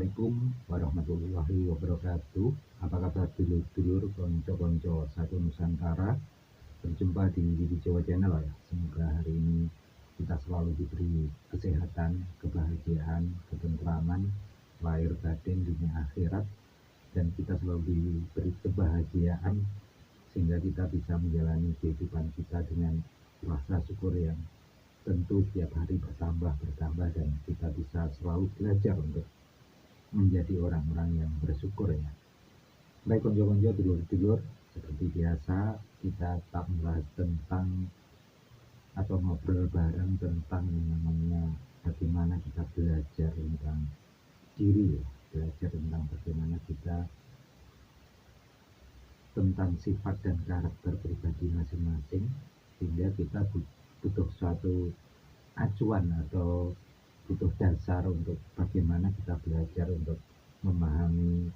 Assalamualaikum warahmatullahi wabarakatuh. Apa kabar dulur-dulur, konco-konco satu Nusantara? Berjumpa di Widi Jawa Channel ya. Semoga hari ini kita selalu diberi kesehatan, kebahagiaan, ketentraman, lahir batin, dunia akhirat, dan kita selalu diberi kebahagiaan sehingga kita bisa menjalani kehidupan kita dengan rasa syukur yang tentu setiap hari bertambah dan kita bisa selalu belajar untuk menjadi orang-orang yang bersyukur ya. Baik konco-konco, dulur-dulur, seperti biasa kita tak membahas tentang atau ngobrol bareng tentang yang namanya bagaimana kita belajar tentang diri ya, belajar tentang bagaimana kita tentang sifat dan karakter pribadi masing-masing, sehingga kita butuh suatu acuan atau butuh dasar untuk bagaimana kita belajar untuk memahami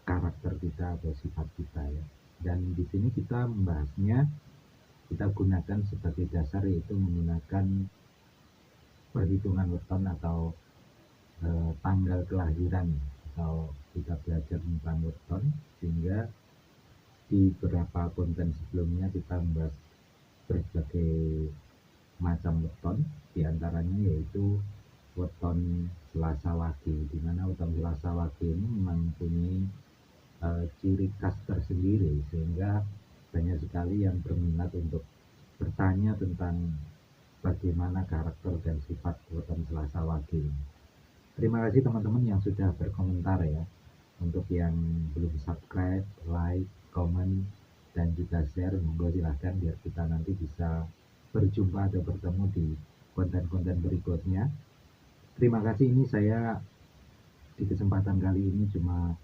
karakter kita atau sifat kita ya. Dan di sini kita membahasnya, kita gunakan sebagai dasar yaitu menggunakan perhitungan weton atau tanggal kelahiran, atau kita belajar tentang weton, sehingga di beberapa konten sebelumnya kita membahas berbagai macam weton, diantaranya yaitu weton Selasa Wage, di mana weton Selasa Wage ini memang mempunyai ciri khas tersendiri, sehingga banyak sekali yang berminat untuk bertanya tentang bagaimana karakter dan sifat weton Selasa Wage ini. Terima kasih teman-teman yang sudah berkomentar ya. Untuk yang belum subscribe, like, komen, dan juga share, monggo silahkan biar kita nanti bisa berjumpa atau bertemu di konten-konten berikutnya. Terima kasih, ini saya di kesempatan kali ini cuma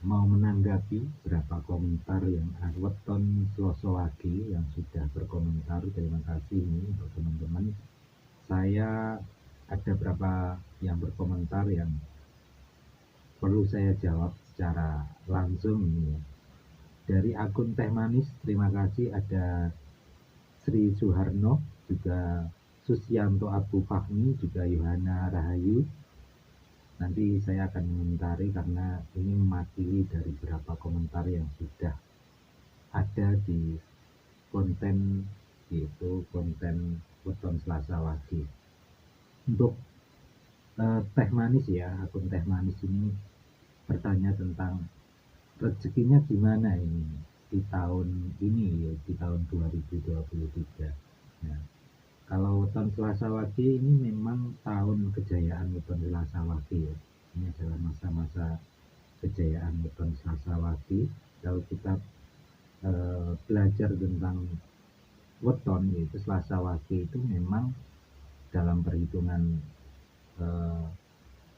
mau menanggapi beberapa komentar yang weton Selasa Wage yang sudah berkomentar. Terima kasih nih untuk teman-teman. Saya ada beberapa yang berkomentar yang perlu saya jawab secara langsung ini ya. Dari akun Teh Manis, terima kasih, ada Sri Suharno, juga Susianto Abu Fahmi, juga Yohana Rahayu. Nanti saya akan mengomentari karena ini mewakili dari beberapa komentar yang sudah ada di konten, yaitu konten weton Selasa Wage. Untuk Teh Manis ya, akun Teh Manis ini bertanya tentang rezekinya gimana ini di tahun ini ya, di tahun 2023. Nah, kalau weton Selasa Wage ini memang tahun kejayaan weton Selasa Wage ya. Ini adalah masa-masa kejayaan weton Selasa Wage. Kalau kita belajar tentang weton, yaitu Selasa Wage itu memang dalam perhitungan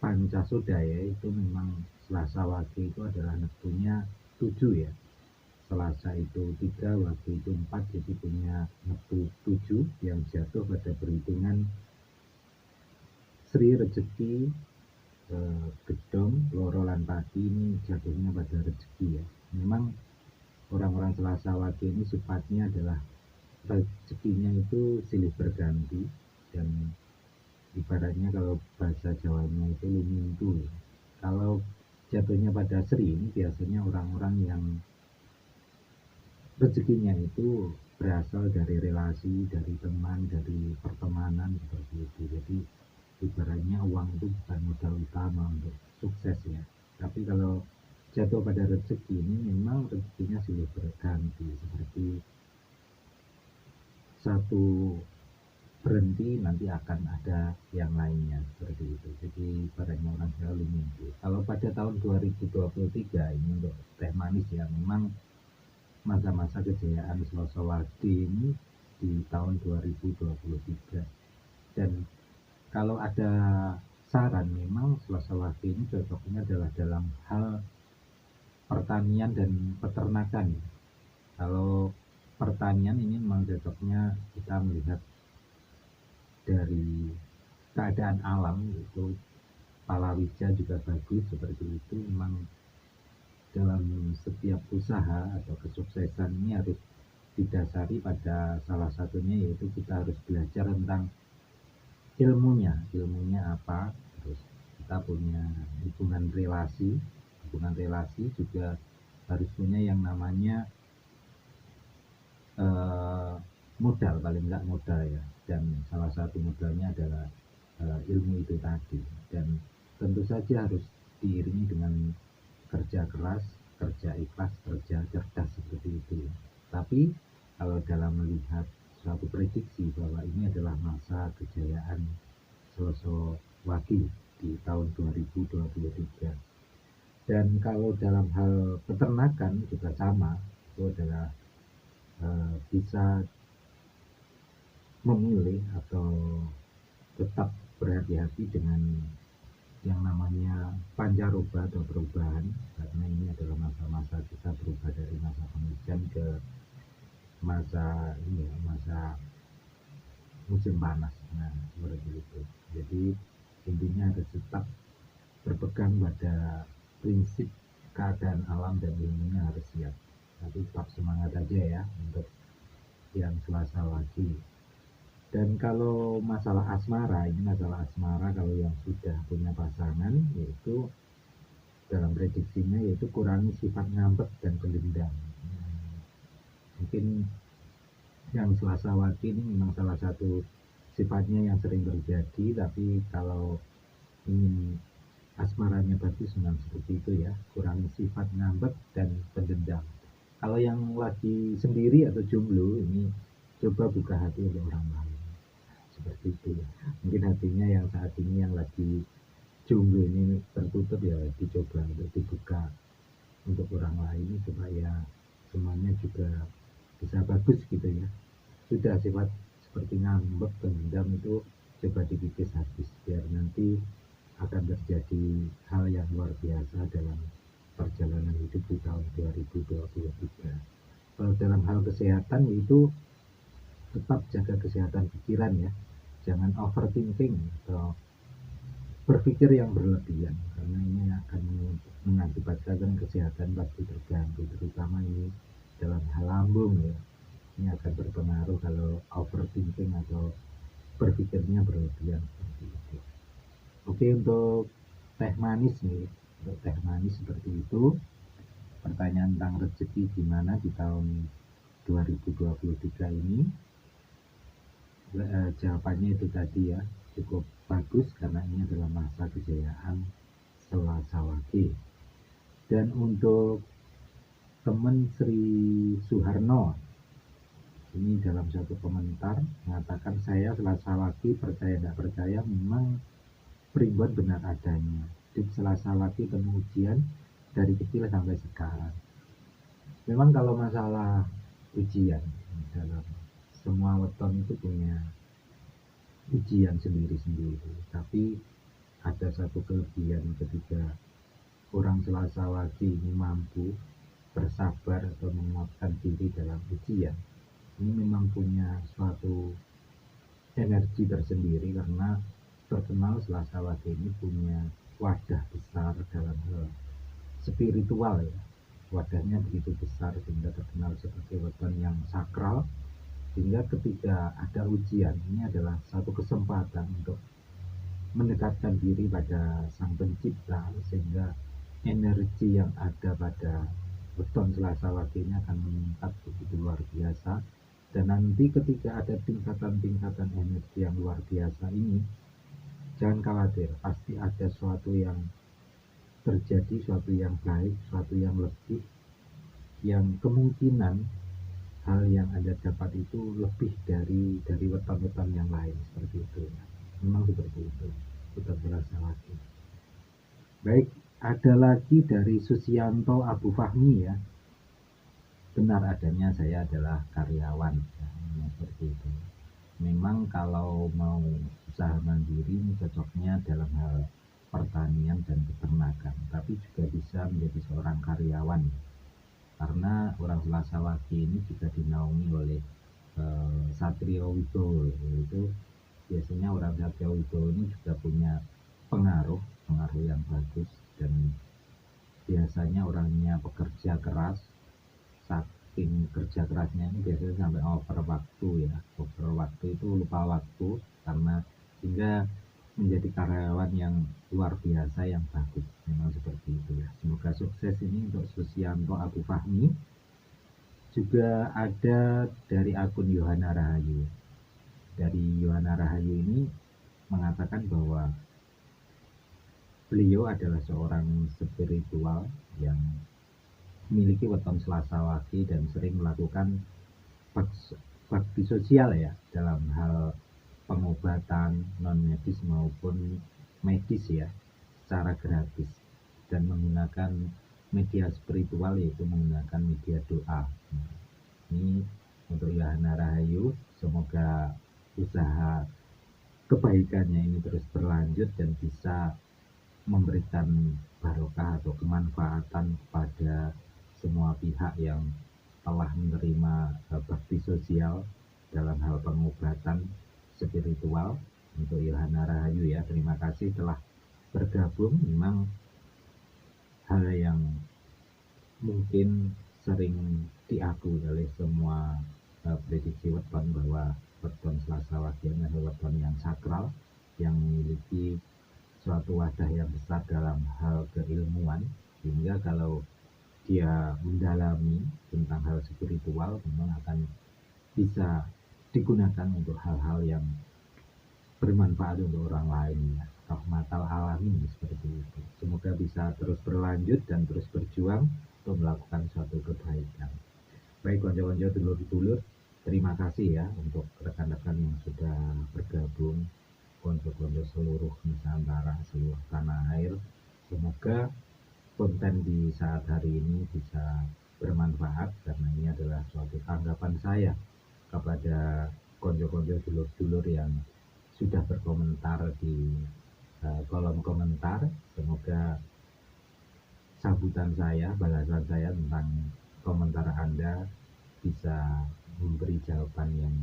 Pancasodaya itu memang Selasa Wage itu adalah neptunya 7 ya. Selasa itu 3, Wage itu 4, jadi punya neptu 7 yang jatuh pada perhitungan Sri Rezeki, Gedong, Loro lan Padi, ini jatuhnya pada rezeki ya. Memang orang-orang Selasa Wage ini sifatnya adalah rezekinya itu silih berganti, dan ibaratnya kalau bahasa Jawanya itu lumintu ya. Kalau jatuhnya pada Sri ini biasanya orang-orang yang rezekinya itu berasal dari relasi, dari teman, dari pertemanan seperti itu. Jadi ibaratnya uang itu bukan modal utama untuk sukses ya. Tapi kalau jatuh pada rezeki ini memang rezekinya silih berganti, seperti satu berhenti nanti akan ada yang lainnya seperti itu. Jadi ibaratnya orang selalu mimpi. Kalau pada tahun 2023 ini untuk Teh Manis ya, memang masa-masa kejayaan Selasa Wage ini di tahun 2023. Dan kalau ada saran, memang Selasa Wage ini cocoknya adalah dalam hal pertanian dan peternakan. Kalau pertanian ini memang cocoknya kita melihat dari keadaan alam, itu palawija juga bagus seperti itu. Memang dalam setiap usaha atau kesuksesan ini harus didasari pada salah satunya, yaitu kita harus belajar tentang ilmunya apa, terus kita punya hubungan relasi juga harus punya yang namanya modal, paling enggak modal ya, dan salah satu modalnya adalah ilmu itu tadi, dan tentu saja harus diiringi dengan kerja keras, kerja ikhlas, kerja cerdas seperti itu. Tapi kalau dalam melihat suatu prediksi bahwa ini adalah masa kejayaan Selosowaki di tahun 2023, dan kalau dalam hal peternakan juga sama, itu adalah bisa memilih atau tetap berhati-hati dengan yang namanya pancaroba atau perubahan, karena ini adalah masa-masa kita berubah dari masa penghujan ke masa ini ya, masa musim panas. Nah, seperti itu. Jadi intinya harus tetap berpegang pada prinsip keadaan alam dan ilmunya harus siap. Tapi tetap semangat aja ya untuk yang Selasa Wage. Dan kalau masalah asmara, ini masalah asmara kalau yang sudah punya pasangan, yaitu dalam prediksinya yaitu kurangi sifat ngambek dan pendendam. Mungkin yang Selasa Wage ini memang salah satu sifatnya yang sering terjadi, tapi kalau ingin asmaranya bagus memang seperti itu ya, kurangi sifat ngambek dan pendendam. Kalau yang lagi sendiri atau jomblo ini coba buka hati untuk orang lain. Seperti itu ya. Mungkin hatinya yang saat ini yang lagi jomblo ini tertutup, ya dicoba untuk dibuka untuk orang lain supaya semuanya juga bisa bagus gitu ya. Sudah sifat seperti ngambek, pendendam itu coba dikikis habis, biar nanti akan terjadi hal yang luar biasa dalam perjalanan hidup di tahun 2023. Kalau dalam hal kesehatan, yaitu tetap jaga kesehatan pikiran ya, jangan overthinking atau berpikir yang berlebihan, karena ini akan mengakibatkan kesehatan pasti terganggu, terutama ini dalam hal lambung ya. Ini akan berpengaruh kalau overthinking atau berpikirnya berlebihan seperti itu. Oke, untuk teh manis nih, untuk teh manis seperti itu. Pertanyaan tentang rezeki gimana di tahun 2023 ini, jawabannya itu tadi ya, cukup bagus karena ini adalah masa kejayaan Selasa Wage. Dan untuk teman Sri Suharno, ini dalam satu komentar mengatakan, saya Selasa Wage percaya tidak percaya memang primbon benar adanya. Hidup Selasa Wage penuh ujian dari kecil sampai sekarang. Memang kalau masalah ujian, dalam semua weton itu punya ujian sendiri-sendiri, tapi ada satu kelebihan ketika orang Selasa Wage ini mampu bersabar atau menguatkan diri dalam ujian. Ini memang punya suatu energi tersendiri, karena terkenal Selasa Wage ini punya wadah besar dalam hal spiritual ya. Wadahnya begitu besar sehingga terkenal sebagai weton yang sakral, sehingga ketika ada ujian, ini adalah satu kesempatan untuk mendekatkan diri pada Sang Pencipta, sehingga energi yang ada pada weton Selasa Wage ini akan meningkat begitu luar biasa. Dan nanti ketika ada tingkatan-tingkatan energi yang luar biasa ini, jangan khawatir, pasti ada suatu yang terjadi, suatu yang baik, suatu yang lebih, yang kemungkinan hal yang Anda dapat itu lebih dari weton-weton yang lain, seperti itu ya. Memang seperti itu, kita berasa lagi. Baik, ada lagi dari Susianto Abu Fahmi ya. Benar adanya saya adalah karyawan ya, seperti itu. Memang kalau mau usaha mandiri ini cocoknya dalam hal pertanian dan peternakan, tapi juga bisa menjadi seorang karyawan, karena orang Selasa Wage ini juga dinaungi oleh Satrio Wibowo, yaitu biasanya orang Satrio Wibowo ini juga punya pengaruh yang bagus, dan biasanya orangnya pekerja keras. Saking kerja kerasnya ini biasanya sampai over waktu ya, over waktu itu lupa waktu, karena sehingga menjadi karyawan yang luar biasa, yang bagus. Memang seperti itu ya. Semoga sukses ini untuk Susianto Abu Fahmi. Juga ada dari akun Yohana Rahayu. Dari Yohana Rahayu ini mengatakan bahwa beliau adalah seorang spiritual yang memiliki weton Selasa Wage dan sering melakukan bakti sosial ya, dalam hal pengobatan non medis maupun medis ya, secara gratis, dan menggunakan media spiritual, yaitu menggunakan media doa. Ini untuk Yohana Rahayu, semoga usaha kebaikannya ini terus berlanjut dan bisa memberikan barokah atau kemanfaatan kepada semua pihak yang telah menerima bakti sosial dalam hal pengobatan spiritual. Untuk Yohana Rahayu ya, terima kasih telah bergabung. Memang hal yang mungkin sering diakui oleh semua prediksi weton, bahwa weton Selasa Wage adalah weton yang sakral, yang memiliki suatu wadah yang besar dalam hal keilmuan, sehingga kalau dia mendalami tentang hal spiritual memang akan bisa digunakan untuk hal-hal yang bermanfaat untuk orang lain ya. Rahmatal alamin seperti itu. Semoga bisa terus berlanjut dan terus berjuang untuk melakukan suatu kebaikan. Baik konco-konco, dulur-dulur, terima kasih ya untuk rekan-rekan yang sudah bergabung, konco-konco seluruh Nusantara, seluruh tanah air. Semoga konten di saat hari ini bisa bermanfaat, karena ini adalah suatu tanggapan saya kepada konco-konco dulur-dulur yang sudah berkomentar di kolom komentar. Semoga sambutan saya, balasan saya tentang komentar Anda bisa memberi jawaban yang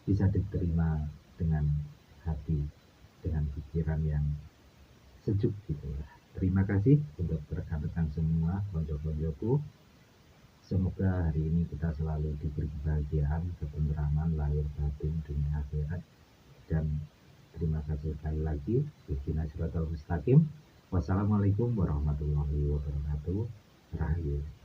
bisa diterima dengan hati, dengan pikiran yang sejuk gitu ya. Terima kasih untuk rekan-rekan semua, konco-koncoku. Semoga hari ini kita selalu diberi kebahagiaan, ketentraman lahir batin dunia akhirat. Dan terima kasih sekali lagi. Ihdinas siratal mustaqim. Wassalamualaikum warahmatullahi wabarakatuh. Rahayu.